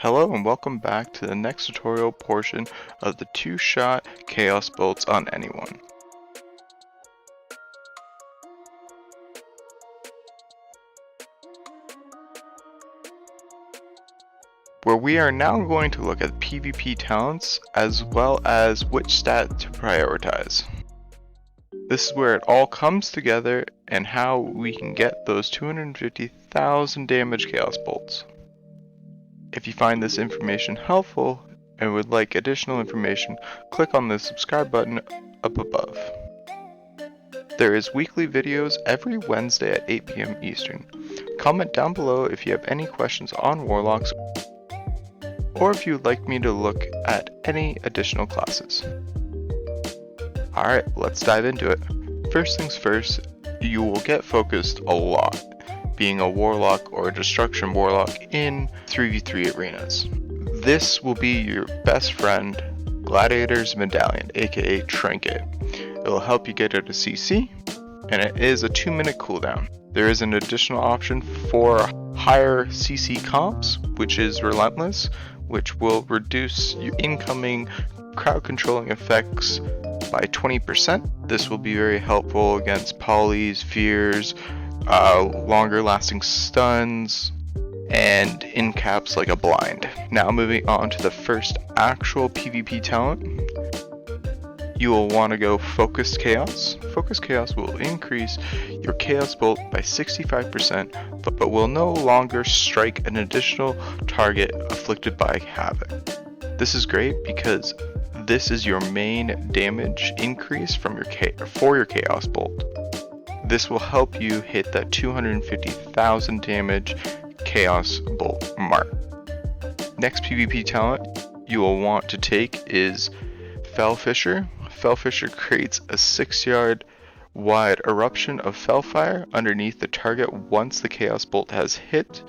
Hello and welcome back to the next tutorial portion of the two-shot Chaos Bolts on anyone. Where we are now going to look at PvP talents as well as which stat to prioritize. This is where it all comes together and how we can get those 250,000 damage Chaos Bolts. If you find this information helpful and would like additional information, click on the subscribe button up above. There is weekly videos every Wednesday at 8 PM Eastern. Comment down below if you have any questions on Warlocks or if you'd like me to look at any additional classes. Alright, let's dive into it. First things first, you will get focused a lot, being a Warlock or a Destruction Warlock in 3v3 arenas. This will be your best friend, Gladiator's Medallion, aka Trinket. It will help you get out of CC, and it is a 2-minute cooldown. There is an additional option for higher CC comps, which is Relentless, which will reduce your incoming crowd controlling effects by 20%. This will be very helpful against polys, fears, longer lasting stuns, and in caps like a blind. Now moving on to the first actual PvP talent. You will want to go Focused Chaos. Focused Chaos will increase your Chaos Bolt by 65%, but will no longer strike an additional target afflicted by Havoc. This is great because this is your main damage increase from your Chaos Bolt. This will help you hit that 250,000 damage Chaos Bolt mark. Next PvP talent you will want to take is Felfisher. Felfisher creates a 6-yard wide eruption of Felfire underneath the target once the Chaos Bolt has hit,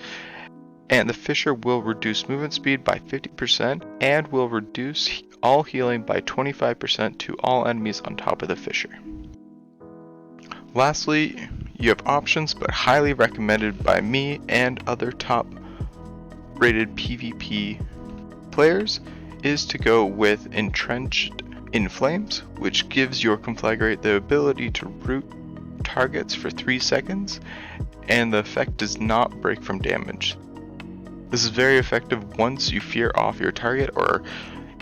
and the Fissure will reduce movement speed by 50% and will reduce all healing by 25% to all enemies on top of the Fissure. Lastly, you have options, but highly recommended by me and other top rated PvP players, is to go with Entrenched in Flames, which gives your Conflagrate the ability to root targets for 3 seconds, and the effect does not break from damage. This is very effective once you fear off your target or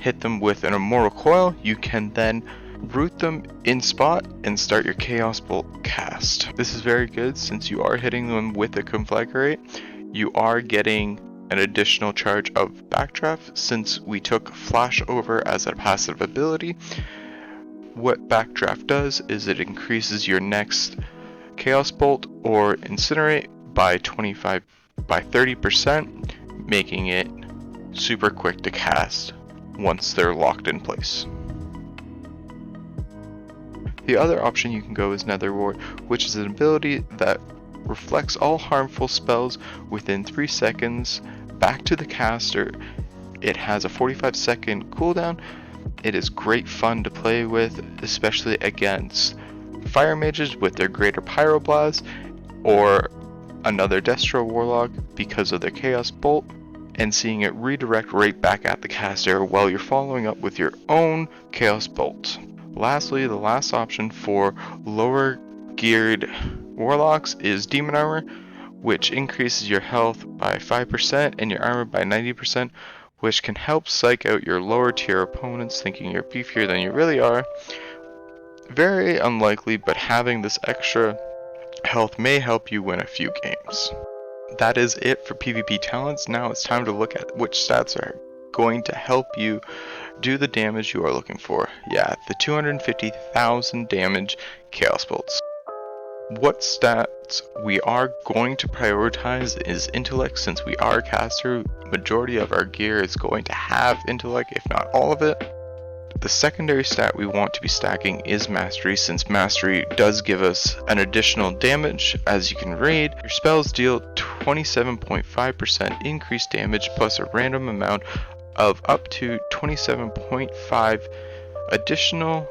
hit them with an Immortal Coil. You can then root them in spot and start your Chaos Bolt cast. This is very good since you are hitting them with a Conflagrate. You are getting an additional charge of Backdraft since we took Flashover as a passive ability. What Backdraft does is it increases your next Chaos Bolt or Incinerate by 30%, making it super quick to cast once they're locked in place. The other option you can go is Nether Ward, which is an ability that reflects all harmful spells within 3 seconds back to the caster. It has a 45-second cooldown. It is great fun to play with, especially against fire mages with their greater pyroblast or another Destro Warlock because of their Chaos Bolt, and seeing it redirect right back at the caster while you're following up with your own Chaos Bolt. Lastly, the last option for lower geared Warlocks is Demon Armor, which increases your health by 5% and your armor by 90%, which can help psych out your lower tier opponents thinking you're beefier than you really are. Very unlikely, but having this extra health may help you win a few games. That is it for PvP talents. Now it's time to look at which stats are going to help you do the damage you are looking for. Yeah, the 250,000 damage Chaos Bolts. What stats we are going to prioritize is Intellect, since we are a caster. Majority of our gear is going to have Intellect, if not all of it. The secondary stat we want to be stacking is Mastery, since Mastery does give us an additional damage as you can raid. Your spells deal 27.5% increased damage plus a random amount of up to 27.5 additional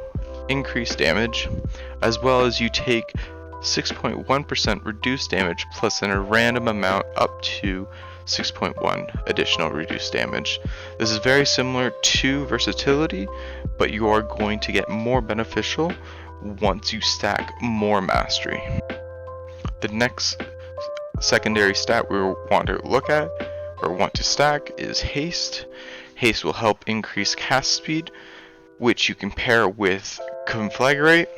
increased damage, as well as you take 6.1% reduced damage plus in a random amount up to 6.1 additional reduced damage. This is very similar to versatility, but you are going to get more beneficial once you stack more mastery. The next secondary stat we want to look at or want to stack is haste. Haste will help increase cast speed, which you can pair with Conflagrate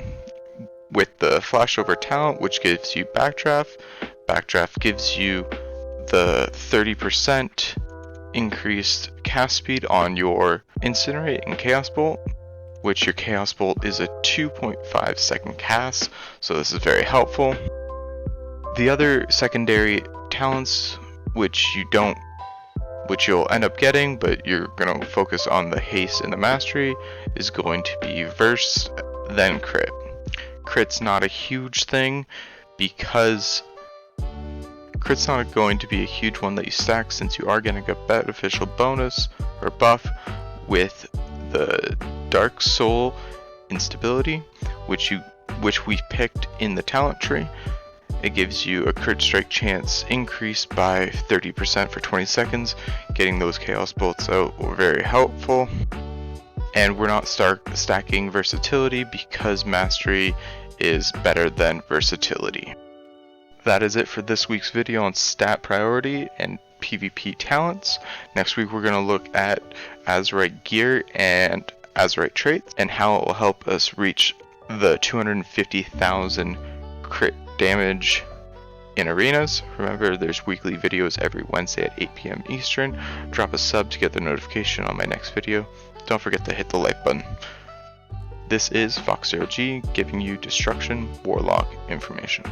with the flashover talent, which gives you backdraft. Backdraft gives you the 30% increased cast speed on your Incinerate and Chaos Bolt, which your Chaos Bolt is a 2.5 second cast, so this is very helpful. The other secondary talents which you'll end up getting, but you're going to focus on the haste and the mastery, is going to be Verse, then Crit. Crit's not a huge thing because Crit's not going to be a huge one that you stack, since you are getting a beneficial bonus or buff with the Dark Soul instability, which we picked in the talent tree. It gives you a crit strike chance increased by 30% for 20 seconds. Getting those Chaos Bolts out were very helpful. And we're not stacking versatility because mastery is better than versatility. That is it for this week's video on stat priority and PvP talents. Next week we're going to look at Azerite gear and Azerite traits and how it will help us reach the 250,000 crit damage in arenas. Remember, there's weekly videos every Wednesday at 8 p.m. Eastern. Drop a sub to get the notification on my next video. Don't forget to hit the like button. This is Fox0G giving you Destruction Warlock information.